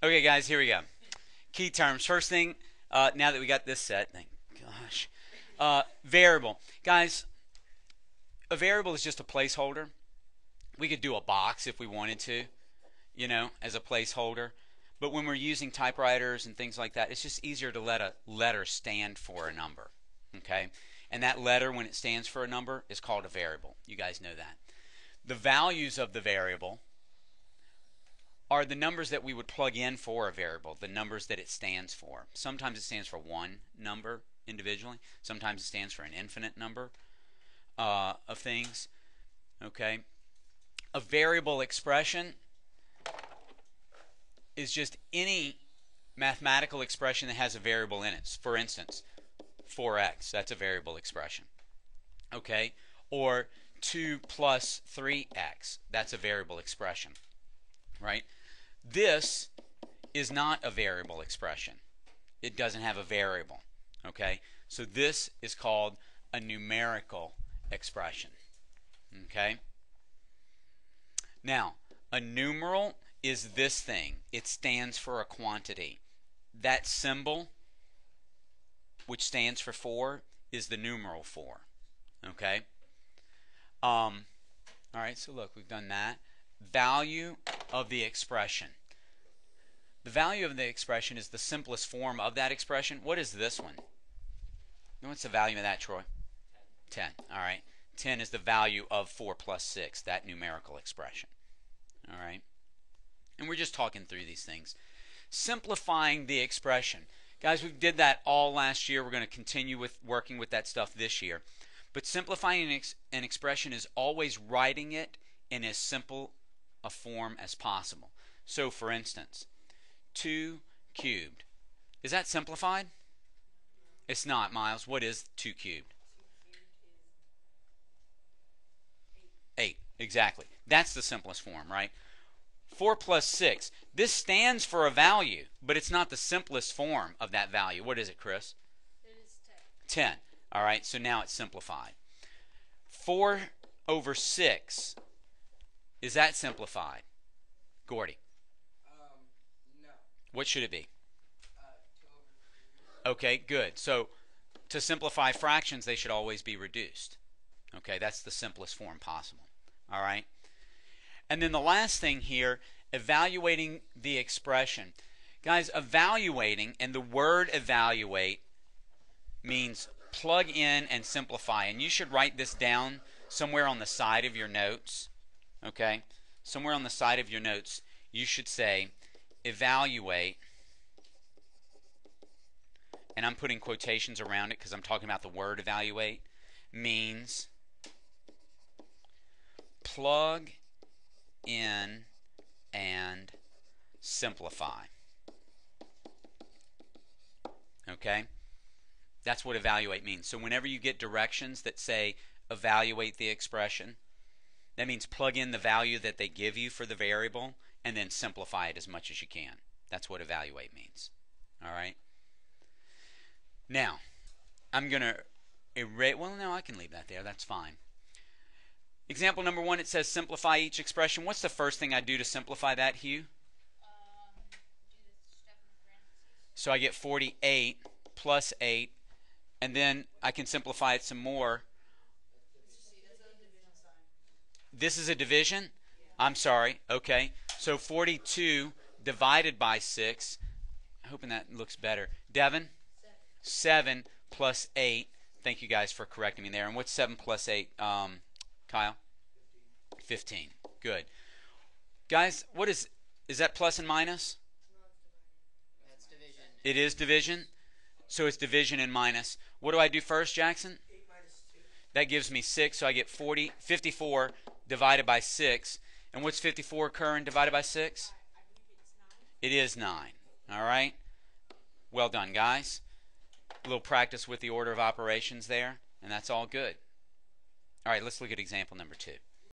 Okay, guys, here we go. Key terms. First thing, now that we got this set, thank gosh. Variable. Guys, a variable is just a placeholder. We could do a box if we wanted to, as a placeholder. But when we're using typewriters and things like that, it's just easier to let a letter stand for a number. Okay? And that letter, when it stands for a number, is called a variable. You guys know that. The values of the variable are the numbers that we would plug in for a variable, the numbers that it stands for. Sometimes it stands for one number individually. Sometimes it stands for an infinite number of things. Okay? A variable expression is just any mathematical expression that has a variable in it. For instance, 4x, that's a variable expression. Okay? Or 2 plus 3x, that's a variable expression. Right? This is not a variable expression. It doesn't have a variable. Okay? So this is called a numerical expression. Okay? Now, a numeral is this thing. It stands for a quantity. That symbol, which stands for 4, is the numeral 4. Okay? All right, so look, we've done that. Value of the expression. The value of the expression is the simplest form of that expression. What is this one? What's the value of that, Troy? 10. All right. 10 is the value of 4 plus 6, that numerical expression. All right. And we're just talking through these things. Simplifying the expression. Guys, we did that all last year. We're going to continue with working with that stuff this year. But simplifying an expression is always writing it in as simple a form as possible. So, for instance, 2 cubed. Is that simplified? It's not, Miles. What is 2 cubed? 8. Exactly. That's the simplest form, right? 4 plus 6. This stands for a value, but it's not the simplest form of that value. What is it, Chris? It is 10. 10. All right, so now it's simplified. 4 over 6. Is that simplified? Gordy? No. What should it be? 2 over 3. Okay, good. So to simplify fractions, they should always be reduced. Okay, that's the simplest form possible. All right? And then the last thing here, evaluating the expression. Guys, evaluating, and the word evaluate means plug in and simplify. And you should write this down somewhere on the side of your notes. Okay? Somewhere on the side of your notes, you should say evaluate. And I'm putting quotations around it because I'm talking about the word evaluate. Means plug in and simplify. Okay? That's what evaluate means. So whenever you get directions that say evaluate the expression, that means plug in the value that they give you for the variable and then simplify it as much as you can. That's what evaluate means. All right? Now, I'm going to erase, well, no, I can leave that there. That's fine. Example number 1, it says simplify each expression. What's the first thing I do to simplify that, Hugh? Do the step in parentheses. So I get 48 plus 8, and then I can simplify it some more. This is a division? I'm sorry. Okay. So 42 divided by 6. I'm hoping that looks better. Devin? 7 plus 8. Thank you guys for correcting me there. And what's 7 plus 8? Kyle? 15. Good. Guys, what is that plus and minus? That's division. It is division. So it's division and minus. What do I do first, Jackson? 8 minus 2. That gives me 6, so I get 54 divided by 6. And what's 54, Curran, divided by 6? I believe it's 9. It is 9. All right? Well done, guys. A little practice with the order of operations there, and that's all good. All right, let's look at example number 2.